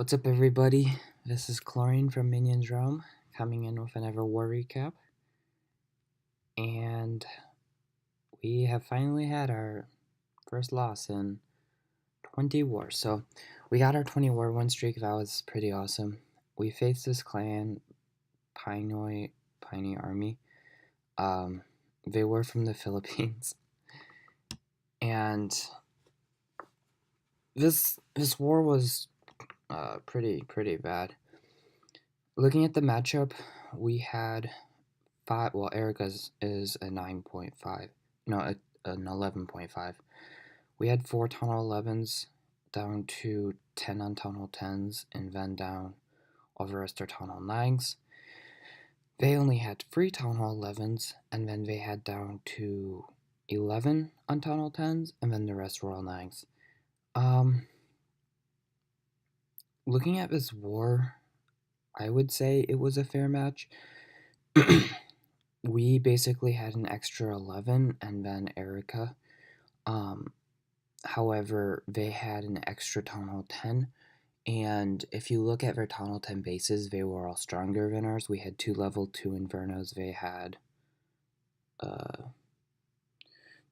What's up, everybody? This is Chlorine from Minions Realm, coming in with another war recap. And we have finally had our first loss in 20 wars. So we got our 20 war win streak. That was pretty awesome. We faced this clan, Pinoy Army. They were from the Philippines. And this war was pretty bad. Looking at the matchup, we had five. Well, Erica's is a 9.5. No, an 11.5. We had 4 tunnel 11s down to 10 on tunnel 10s, and then down all the rest are tunnel 9s. They only had 3 tunnel 11s, and then they had down to 11 on tunnel 10s, and then the rest were all 9s. Looking at this war, I would say it was a fair match. We basically had an extra 11 and then Erica. However, they had an extra tunnel 10. And if you look at their tunnel 10 bases, they were all stronger than ours. We had 2 level 2 Infernos. They had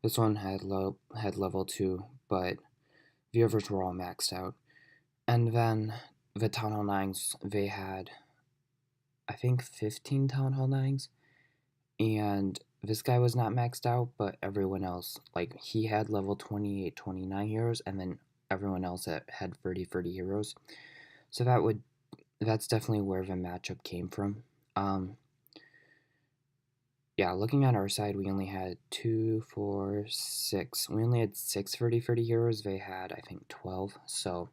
this one had level 2, but the others were all maxed out. And then the tunnel 9s, they had I think 15 town hall 9s. And this guy was not maxed out, but everyone else, like, he had level 28, 29 heroes, and then everyone else had 30 heroes. So that's definitely where the matchup came from. Yeah, looking at our side, we only had 2, 4, 6. We only had 6 30 heroes. They had, I think, 12. So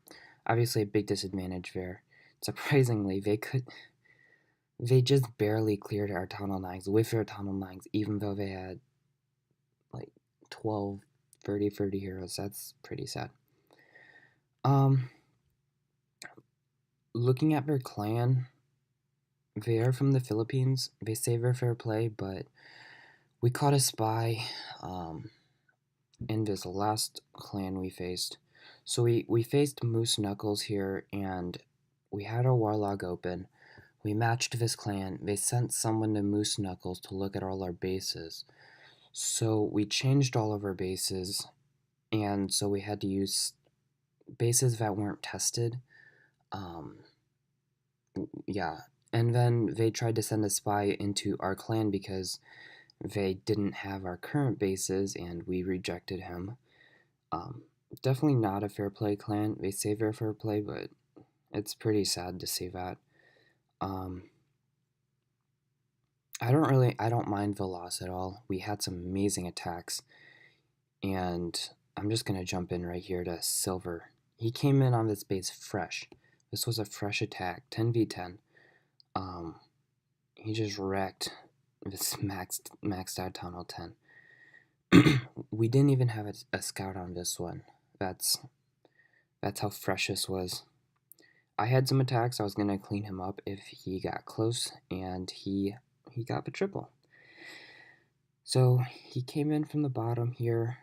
obviously a big disadvantage there. Surprisingly, they just barely cleared our tunnel 9s with their tunnel 9s, even though they had like 12, 30 heroes. That's pretty sad. Looking at their clan, they are from the Philippines. They say they're fair play, but we caught a spy in this last clan we faced. So we faced Moose Knuckles here, and we had our Warlog open. We matched this clan. They sent someone to Moose Knuckles to look at all our bases. So we changed all of our bases, and so we had to use bases that weren't tested. Yeah. And then they tried to send a spy into our clan because they didn't have our current bases, and we rejected him. Definitely not a fair play clan. They say they're fair play, but it's pretty sad to see that. I don't mind the loss at all. We had some amazing attacks, and I'm just gonna jump in right here to Silver. He came in on this base fresh. This was a fresh attack, 10v10. He just wrecked this maxed out tunnel 10. We didn't even have a scout on this one. That's how fresh this was. I had some attacks. I was gonna clean him up if he got close, and he got the triple. So he came in from the bottom here.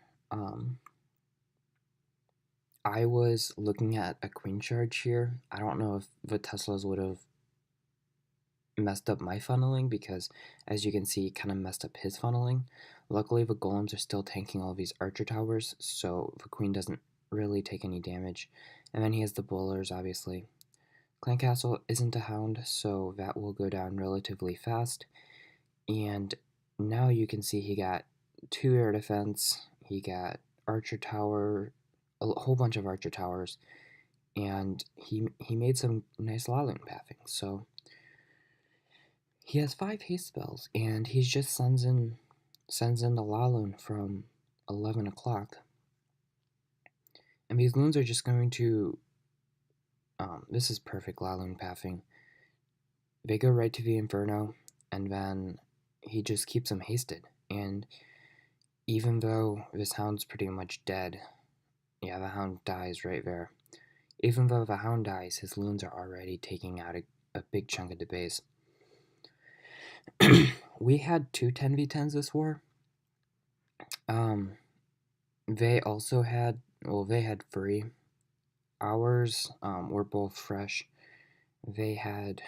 I was looking at a queen charge here. I don't know if the Teslas would have messed up my funneling, because as you can see, it kind of messed up his funneling. Luckily, the golems are still tanking all these archer towers, so the queen doesn't really take any damage. And then he has the bowlers, obviously. Clan Castle isn't a hound, so that will go down relatively fast. And now you can see he got 2 air defense, he got archer tower, a whole bunch of archer towers, and he made some nice Laloon pathing. So he has 5 haste spells, and he just sends in the Laloon from 11 o'clock. And these loons are just going to, this is perfect Laloon pathing. They go right to the Inferno, and then he just keeps them hasted. And even though this hound's pretty much dead, yeah, the hound dies right there. Even though the hound dies, his loons are already taking out a big chunk of the base. We had 2 10v10s this war. They also had, well, they had 3. ours were both fresh. They had,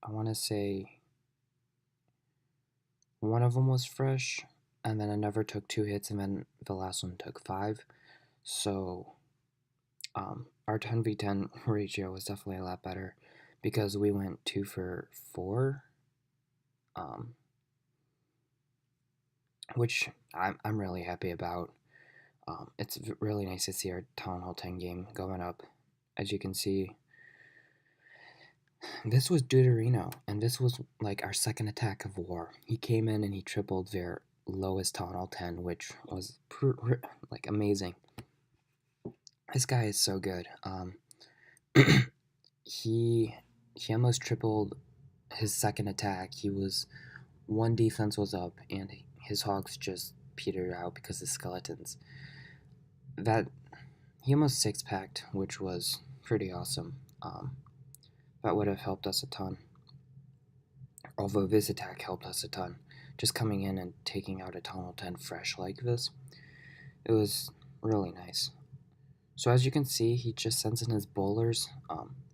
I want to say, one of them was fresh, and then another took 2 hits, and then the last one took 5. So our 10v10 ratio was definitely a lot better because we went 2 for 4, um, which I'm really happy about. It's really nice to see our Town Hall 10 game going up. As you can see, this was Deuterino, and this was like our second attack of war. He came in and he tripled their lowest Town Hall 10, which was like amazing. This guy is so good. He he almost tripled his second attack. He was one defense was up, and his hogs just petered out because of skeletons. That he almost six packed, which was pretty awesome. That would have helped us a ton. Although this attack helped us a ton, just coming in and taking out a Tunnel 10 fresh like this, it was really nice. So as you can see, he just sends in his bowlers.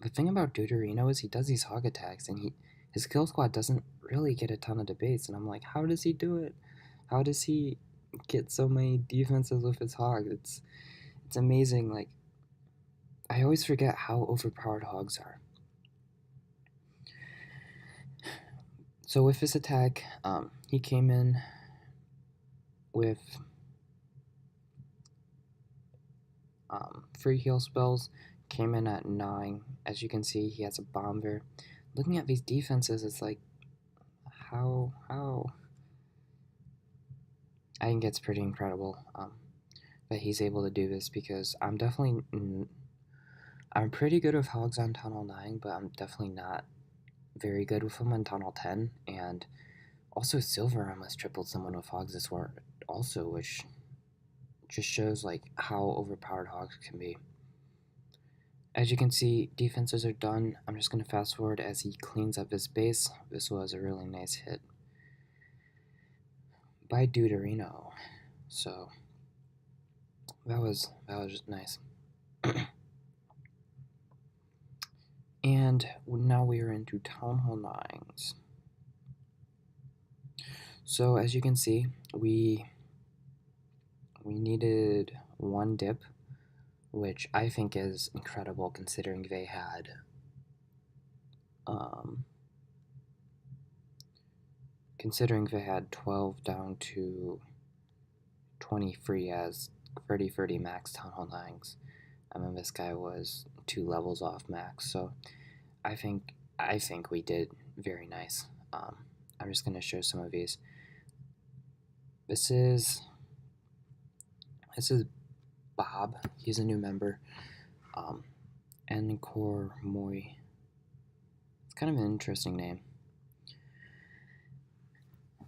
The thing about Deuterino is he does these hog attacks, and his kill squad doesn't really get a ton of debates. And I'm like, how does he do it? How does he get so many defenses with his hog? It's amazing. Like, I always forget how overpowered hogs are. So with this attack, he came in with free heal spells, came in at 9. As you can see, he has a bomb there. Looking at these defenses, it's like, how? I think it's pretty incredible that he's able to do this, because I'm pretty good with hogs on Tunnel 9, but I'm definitely not very good with them on Tunnel 10, and also Silver almost tripled someone with hogs this war also, which just shows like how overpowered hogs can be. As you can see, defenses are done. I'm just going to fast forward as he cleans up his base. This was a really nice hit by Deuterino. So that was just nice. And now we are into Town Hall 9s. So as you can see, we needed one dip, which I think is incredible considering they had considering they had 12 down to 23 as 30 max Town Hall 9s. I mean, this guy was 2 levels off max, so I think we did very nice. I'm just going to show some of these. This is Bob. He's a new member. Encore Moy. It's kind of an interesting name.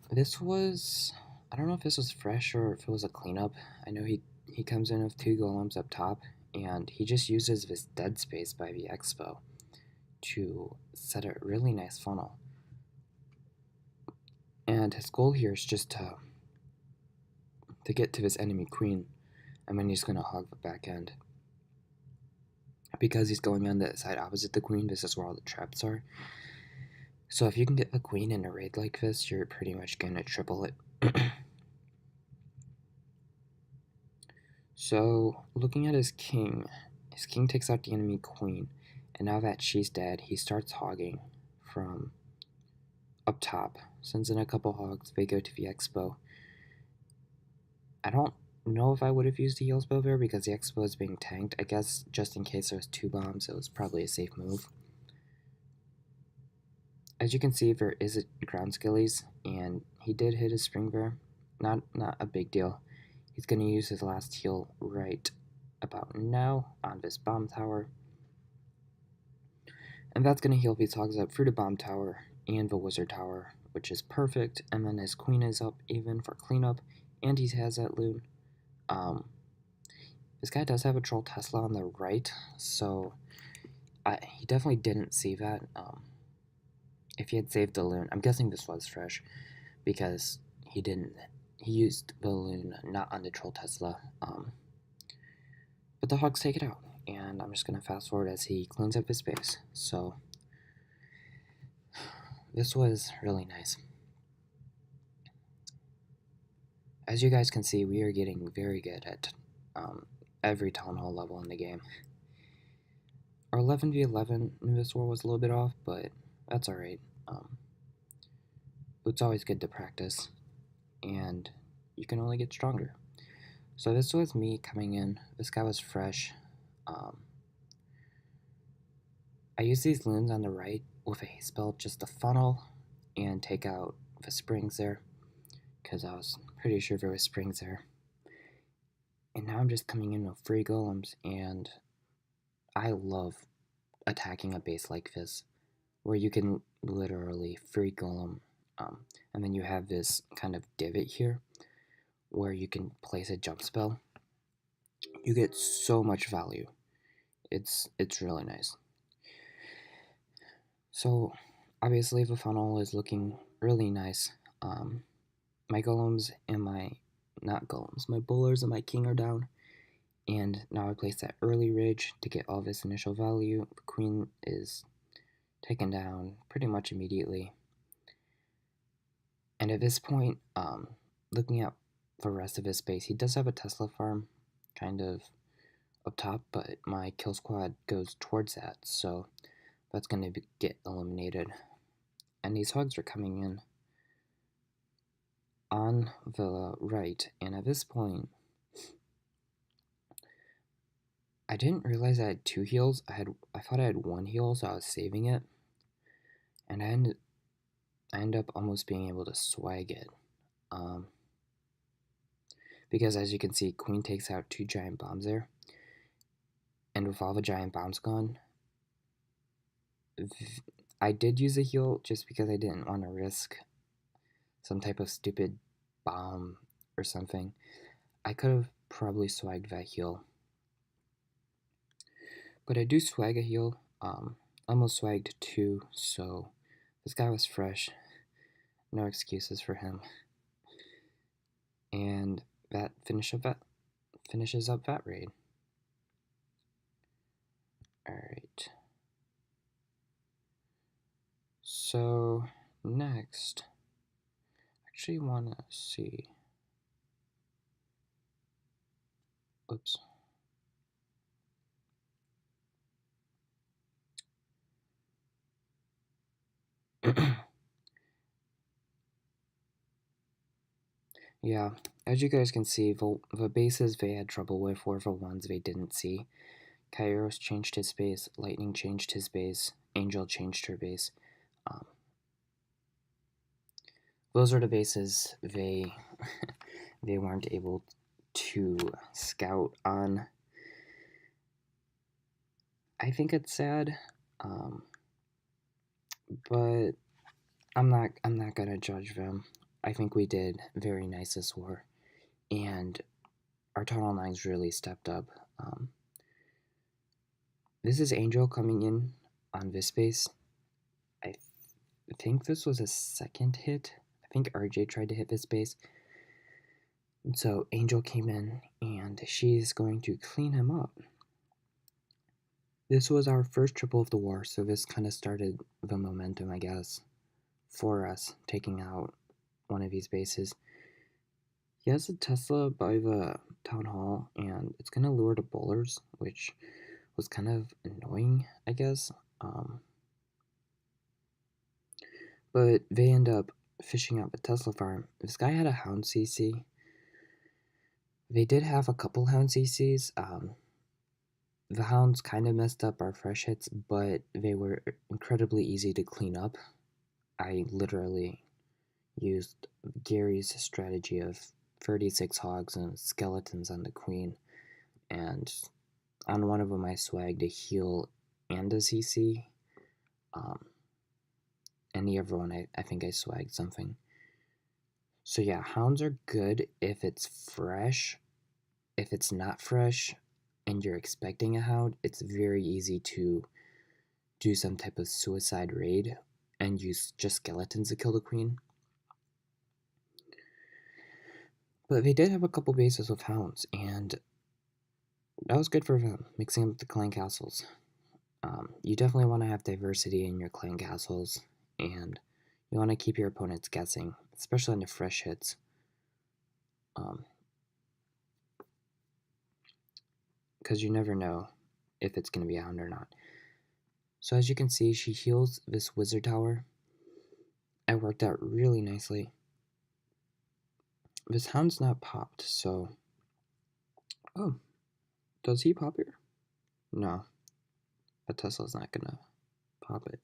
This was, I don't know if this was fresh or if it was a cleanup. I know he comes in with 2 golems up top, and he just uses this dead space by the expo to set a really nice funnel. And his goal here is just to get to this enemy queen, and then he's going to hog the back end. Because he's going on the side opposite the queen, this is where all the traps are. So if you can get the queen in a raid like this, you're pretty much going to triple it. So looking at his king takes out the enemy queen, and now that she's dead, he starts hogging from up top. Sends in a couple hogs, they go to the expo. I don't know if I would have used the heal spell there because the expo is being tanked. I guess just in case there was 2 bombs, it was probably a safe move. As you can see, there is a ground skillies, and he did hit his spring there. Not a big deal. He's going to use his last heal right about now on this bomb tower. And that's going to heal these hogs up through the bomb tower and the wizard tower, which is perfect. And then his queen is up even for cleanup, and he has that loon. This guy does have a troll Tesla on the right, so he definitely didn't see that. If he had saved the loon, I'm guessing this was fresh, because he used the loon not on the troll Tesla. But the hogs take it out, and I'm just going to fast forward as he cleans up his base. So this was really nice. As you guys can see, we are getting very good at every Town Hall level in the game. Our 11v11 in this war was a little bit off, but that's alright. It's always good to practice, and you can only get stronger. So this was me coming in. This guy was fresh. I used these loons on the right with a haste spell just to funnel and take out the springs there, because I was pretty sure there was springs there. And now I'm just coming in with free golems, and I love attacking a base like this, where you can literally free golem, and then you have this kind of divot here, where you can place a jump spell. You get so much value. It's really nice. So obviously the funnel is looking really nice. My golems and my my bowlers and my king are down, and now I place that early ridge to get all this initial value. The queen is taken down pretty much immediately, and at this point, looking at the rest of his base, he does have a Tesla farm kind of up top, but my kill squad goes towards that, so that's going to get eliminated. And these hogs are coming in on the right, and at this point, I didn't realize I had 2 heals. I thought I had 1 heal, so I was saving it, and I ended up almost being able to swag it. Because as you can see, queen takes out 2 giant bombs there, and with all the giant bombs gone, I did use a heal just because I didn't want to risk some type of stupid bomb or something. I could have probably swagged that heal, but I do swag a heal. Almost swagged 2, so this guy was fresh. No excuses for him. And that finishes up that raid. Alright. So next, I actually want to see. Oops. Yeah, as you guys can see, the bases they had trouble with were the ones they didn't see. Kairos changed his base, Lightning changed his base, Angel changed her base. Those are the bases they they weren't able to scout on. I think it's sad, but I'm not gonna judge them. I think we did very nice this war, and our Tunnel Nines really stepped up. This is Angel coming in on this base. I think this was a second hit. I think RJ tried to hit this base. And so Angel came in, and she's going to clean him up. This was our first triple of the war, so this kind of started the momentum, I guess, for us taking out one of these bases. He has a Tesla by the town hall, and it's going to lure the bowlers, which was kind of annoying, I guess. But they end up fishing out the Tesla farm. This guy had a Hound CC. They did have a couple Hound CCs. The Hounds kind of messed up our fresh hits, but they were incredibly easy to clean up. I literally used Gary's strategy of 36 hogs and skeletons on the queen, and on one of them I swagged a heal and a CC. And the other one I think I swagged something. So yeah, hounds are good if it's fresh. If it's not fresh and you're expecting a hound, it's very easy to do some type of suicide raid and use just skeletons to kill the queen. But they did have a couple bases with hounds, and that was good for mixing up the clan castles. You definitely want to have diversity in your clan castles, and you want to keep your opponents guessing, especially on the fresh hits. Because you never know if it's going to be a hound or not. So as you can see, she heals this wizard tower. It worked out really nicely. This hound's not popped, so... Oh, does he pop here? No, a Tesla's not gonna pop it.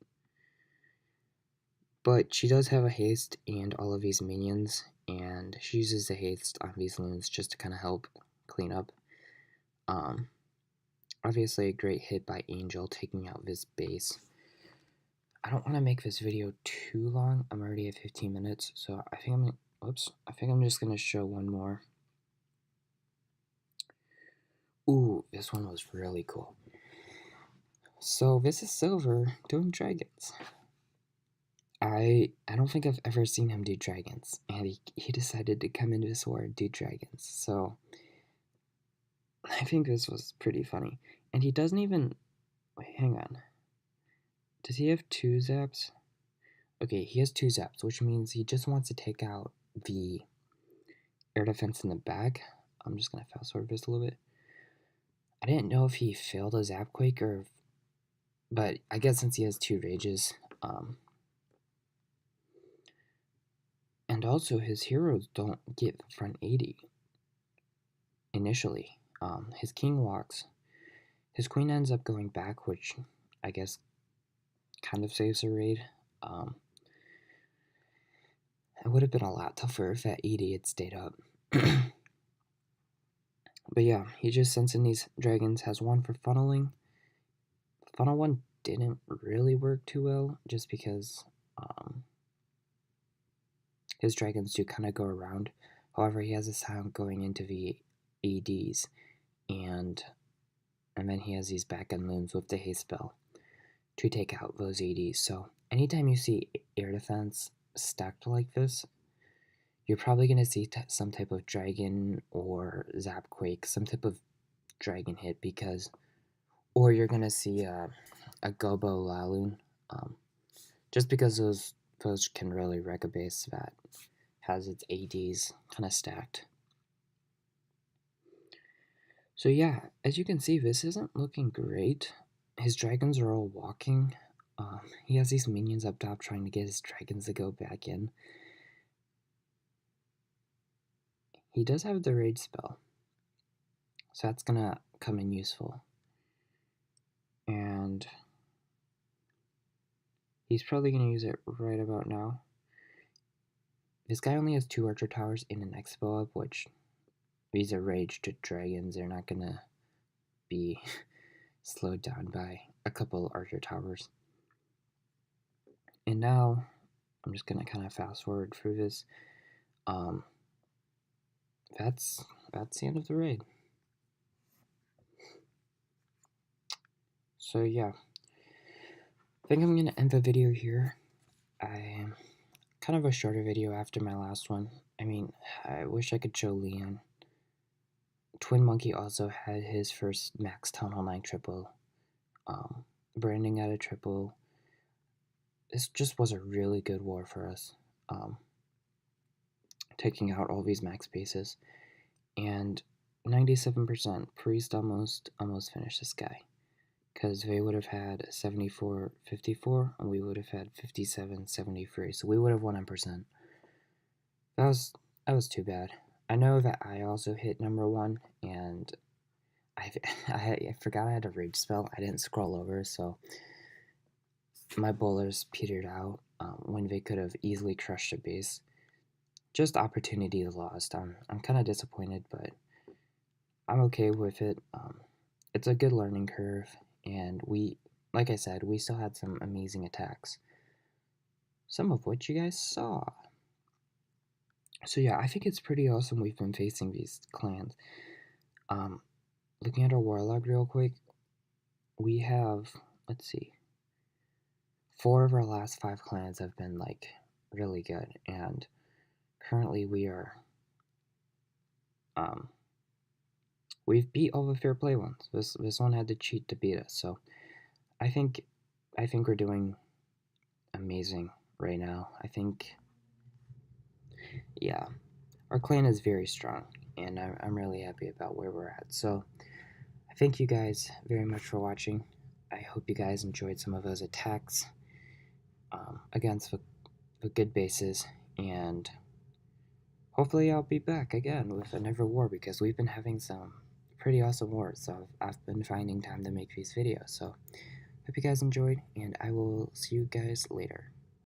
But she does have a haste and all of these minions, and she uses the haste on these loons just to kind of help clean up. Obviously a great hit by Angel taking out this base. I don't want to make this video too long. I'm already at 15 minutes, so I think I'm just gonna show one more. Ooh, this one was really cool. So this is Silver doing dragons. I don't think I've ever seen him do dragons, and he decided to come into this war and do dragons. So I think this was pretty funny. And he doesn't even wait, hang on. Does he have 2 zaps? Okay, he has 2 zaps, which means he just wants to take out the air defense in the back. I'm just gonna fast forward this a little bit. I didn't know if he failed a Zapquake or, but I guess since he has 2 rages, and also his heroes don't get front 80 initially. His king walks, his queen ends up going back, which I guess kind of saves the raid. It would have been a lot tougher if that 80 had stayed up. But yeah, he just sends in these dragons, has 1 for funneling. Funnel 1 didn't really work too well, just because his dragons do kind of go around. However, he has a sound going into the ADs, and then he has these back end loons with the haste spell to take out those ADs. So anytime you see air defense stacked like this, you're probably going to see some type of dragon or Zapquake, some type of dragon hit, because, or you're going to see a Gobo Laloon, just because those can really wreck a base that has its ADs kind of stacked. So yeah, as you can see, this isn't looking great. His dragons are all walking. He has these minions up top trying to get his dragons to go back in. He does have the rage spell, so that's gonna come in useful. And he's probably gonna use it right about now. This guy only has 2 archer towers in an expo up, which these are raged dragons. They're not gonna be slowed down by a couple archer towers. And now I'm just gonna kind of fast forward through this. That's the end of the raid. So yeah, I think I'm gonna end the video here. I kind of a shorter video after my last one. I mean, I wish I could show Leon. Twin Monkey also had his first max Town Hall 9 triple. Branding at a triple. This just was a really good war for us. Taking out all these max bases. And 97% Priest almost finished this guy. Because they would have had 74-54, and we would have had 57-73. So we would have won on percent. That was too bad. I know that I also hit number 1, and I forgot I had a rage spell. I didn't scroll over, so my bowlers petered out when they could have easily crushed a base. Just opportunity lost. I'm kind of disappointed, but I'm okay with it. It's a good learning curve, and like I said, we still had some amazing attacks, some of which you guys saw. So yeah, I think it's pretty awesome we've been facing these clans. Looking at our warlog real quick, we have, let's see, 4 of our last 5 clans have been like really good, and currently we are we've beat all the fair play ones. This one had to cheat to beat us. So I think I think we're doing amazing right now. I think, yeah, our clan is very strong, and I'm really happy about where we're at. So I thank you guys very much for watching. I hope you guys enjoyed some of those attacks against the good bases, and hopefully I'll be back again with another war because we've been having some pretty awesome wars. So I've been finding time to make these videos. So hope you guys enjoyed, and I will see you guys later.